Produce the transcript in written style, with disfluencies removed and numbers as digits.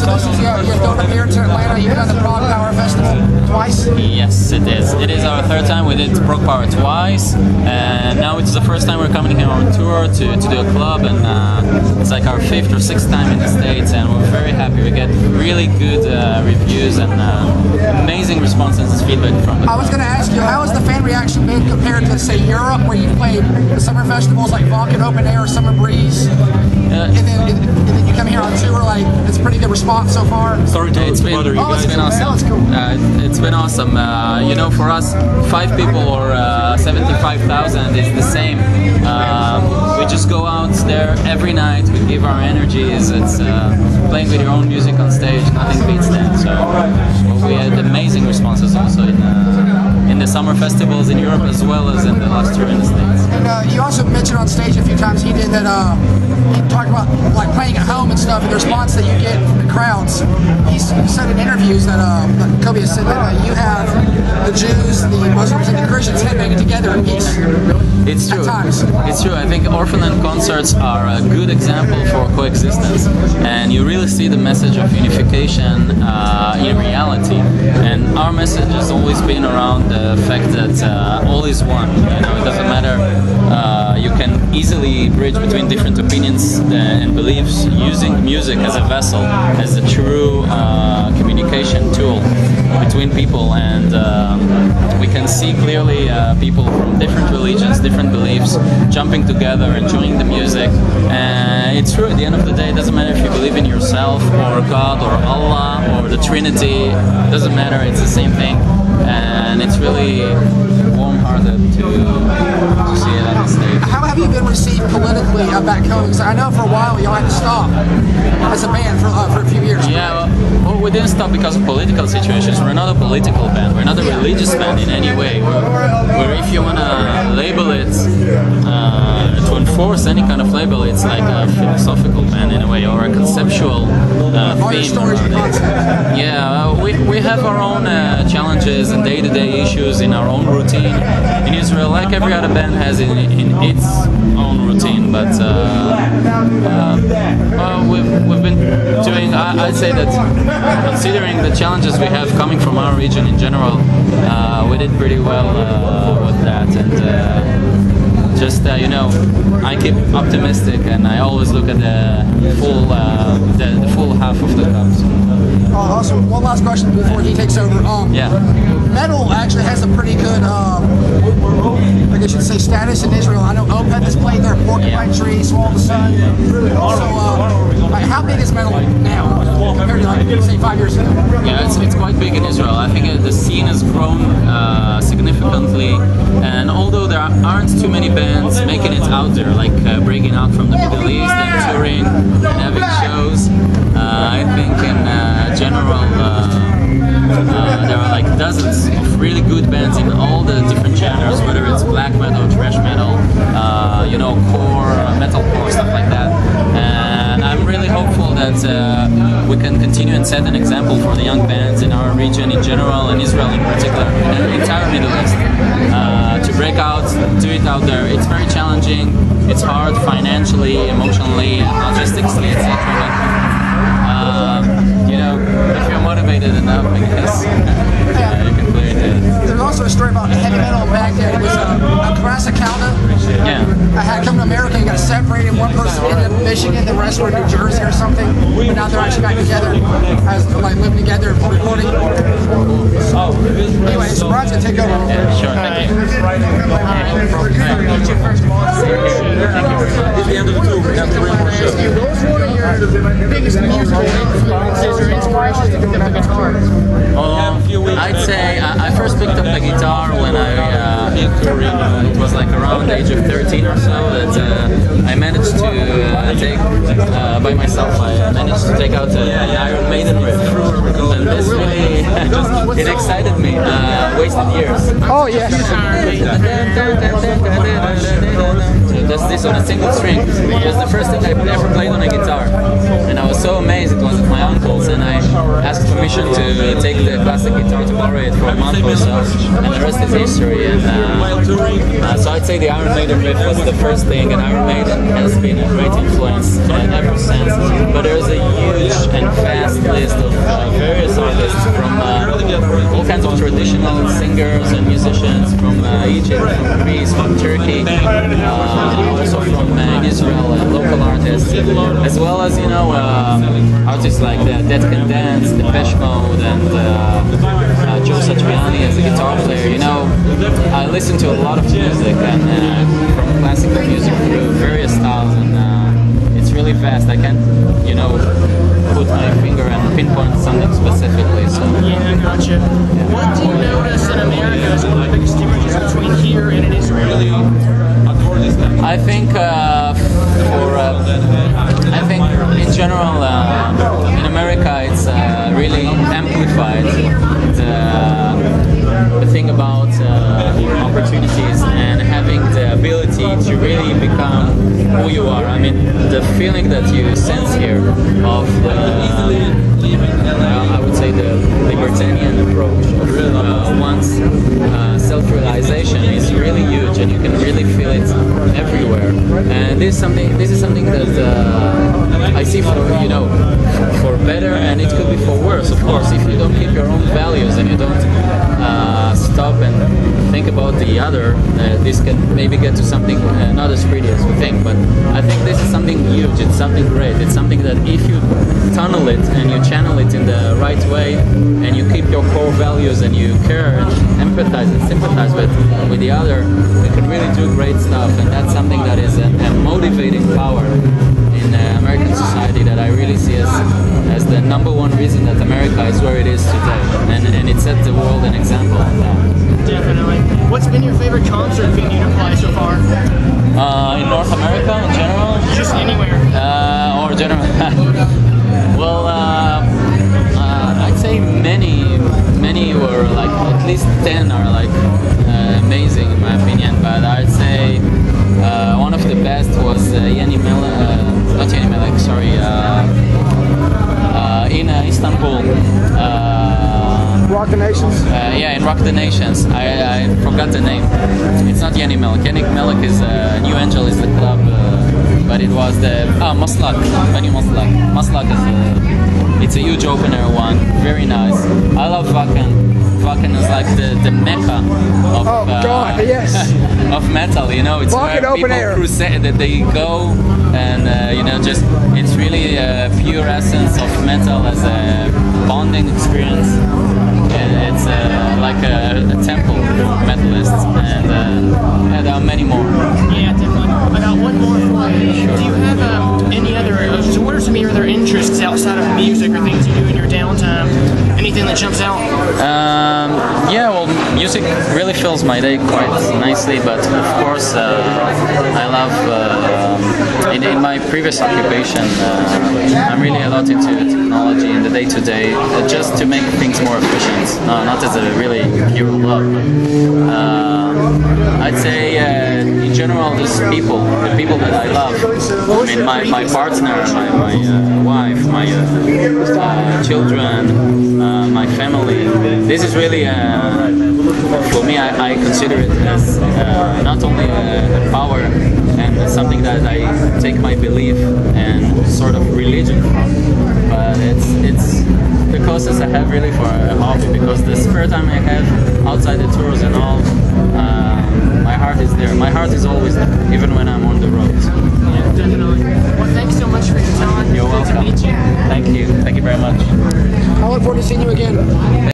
So this is your third appearance in Atlanta. You've done the Prog Power Festival twice? Yes, it is. It is our third time. We did Prog Power twice, and now it's the first time we're coming here on tour to do a club, and it's like our fifth or sixth time in the States, and we're very happy. We get really good reviews and amazing responses and feedback from the I was going to ask you, how has the fan reaction been compared to, say, Europe, where you played the summer festivals like Vaulted Open Air, Summer Breeze, and then you come here on tour, like, it's pretty good response so far? Sorry to bother you guys. It's been awesome. Cool. It's been awesome. You know, for us, 5 people or 75,000 is the same. We just go out there every night. We give our energies. It's playing with your own music on stage. Nothing beats that. So we had amazing responses also in the summer festivals in Europe as well as in the last tour in the States. And you also mentioned on stage a few times he did that. He talked about like playing at home and stuff, and the response that you get from the crowds. He said in interviews that Kobe has said that you have the Jews, the Muslims, and the Christians headbanging together in peace. It's true. At times. It's true. I think Orphaned Land concerts are a good example for coexistence, and you really see the message of unification in reality. And our message has always been around the fact that all is one. You know, it doesn't matter. You can easily bridge between different opinions and beliefs using music as a vessel, as a true communication tool between people, and we can see clearly people from different religions, different beliefs, jumping together, enjoying the music. And it's true, at the end of the day, it doesn't matter if you believe in yourself or God or Allah or the Trinity, it doesn't matter, it's the same thing. And it's really warm-hearted to see it on the stage. How have you been received politically back home? Because I know for a while y'all had to stop as a band for a few years. Yeah, well, we didn't stop because of political situations. We're not a political band. We're not a religious band in any way. We're if you want to label it, to enforce any kind of label, it's like a philosophical band in a way, or a conceptual theme. Yeah, we have our own challenges and day-to-day issues in our own routine in Israel, like every other band has in its own routine. But we've been doing. I'd say that considering the challenges we have coming from our region in general, we did pretty well with that. And just you know, I keep optimistic, and I always look at the full half of the cup. Awesome. One last question before he takes over. Yeah. Metal actually has a pretty good, I guess you'd say, status in Israel. I know Opeth has played there, Porcupine Tree, Swallow the Sun. So, like, how big is metal now compared to, like, say, 5 years ago? Yeah, it's quite big in Israel. I think the scene has grown significantly, and although there aren't too many bands making it out there, like breaking out from the Middle East and touring and having shows, I think in general there are like dozens of really good bands in all the different genres, whether it's black metal, thrash metal, you know, core, metalcore, stuff like that. And I'm really hopeful that we can continue and set an example for the young bands in our region in general, and Israel in particular, and the entire Middle East, to break out, do it out there. It's very challenging, it's hard financially, emotionally, logistically, etc. You know, if you're motivated enough, I guess, you can play it. There's also a story about heavy metal in Baghdad. It was a Counter. Yeah. I had come to America and got separated. One person ended up in Michigan, the rest were in New Jersey or something. But now they're actually back together, as like living together, recording. Anyway, so Brian's gonna take over. Yeah, sure. Thank you. It's the end of the tour. We have 3 more shows. What are your biggest musical influences or inspirations to pick up the guitar? I'd say I first picked up the guitar when it was like around the age of 13 or so, that I managed to take by myself. I managed to take out an Iron Maiden riff, and this really it excited me. Wasted years. Oh yeah. That's this on a single string. It was the first thing I ever played on a guitar, and I was so amazed. It was at my uncle's, and I asked permission to take the classic guitar to borrow it for a month or so, and the rest is history. And so I'd say the Iron Maiden riff was the first thing, and Iron Maiden has been a great influence ever since. But there's a huge and vast list singers and musicians from Egypt, from Greece, from Turkey, also from Israel, local artists, as well as artists like Dead Can Dance, Depeche Mode, and Joe Satriani as a guitar player. I listen to a lot of music, and from classical music through various styles, and it's really vast. I can't, put my finger and pinpoint something specifically. So yeah, gotcha. Yeah. What do you notice in America as one of the biggest differences between here and in Israel? I think I think in general in America it's really amplified the thing about opportunities and having the ability to really become who you are. I mean, the feeling that you sense here of I would say the libertarian approach of one's self-realization is really huge, and you can really feel it everywhere. And this is something that I see for better, and it could be for worse, of course. If you don't keep your own values and you don't stop and think about the other, this can maybe get to something not as pretty as we think. But I think this is something huge. It's something great. It's something that if you tunnel it and you channel it in the right way, and you keep your core values and you care and empathize and sympathize with the other, you can really do great stuff. And that's something that is a motivating power in American society that I really see as the number one reason that America is where it is today, and it sets the world an example of that. Definitely. What's been your favorite concert venue to play so far? In North America in general? Just anywhere. Or general? Well, I'd say many were like, at least 10 are like amazing in my opinion, but I'd say one of the best was not Yeni Melek, sorry, in Istanbul. Rock the Nations? Yeah, in Rock the Nations. I forgot the name. It's not Yeni Melek. Yeni Melek is New Angel is the club, but it was the Maslak, Bani Maslak. Maslak is it's a huge opener one, very nice. I love Vakan. Vakan is like the mecca of of metal. It's Vakan where people crusade, that they go and just it's really a pure essence of metal as a bonding experience. It's like a temple for metalists, and there are many more. Yeah, definitely. I got one more for you. Sure. Do you have any other, so what are some of your other interests outside of music or things you do in your downtime? Anything that jumps out? Yeah, well, music really fills my day quite nicely, but of course I love, in my previous occupation, I'm really a lot into technology in the day-to-day, just to make things more efficient, not as a really pure love. I'd say in general, just the people that I love. I mean, my partner, my wife, my children, my family. This is really, for me, I consider it as not only a power and something that I take my belief and sort of religion from, but it's the closest I have really for a hobby, because the spare time I have outside the tours and all, my heart is there. My heart is always there, even when I'm on the road. Yeah, definitely. Well, thanks so much for your time. You're welcome. Great to meet you. Thank you very much. I look forward to seeing you again.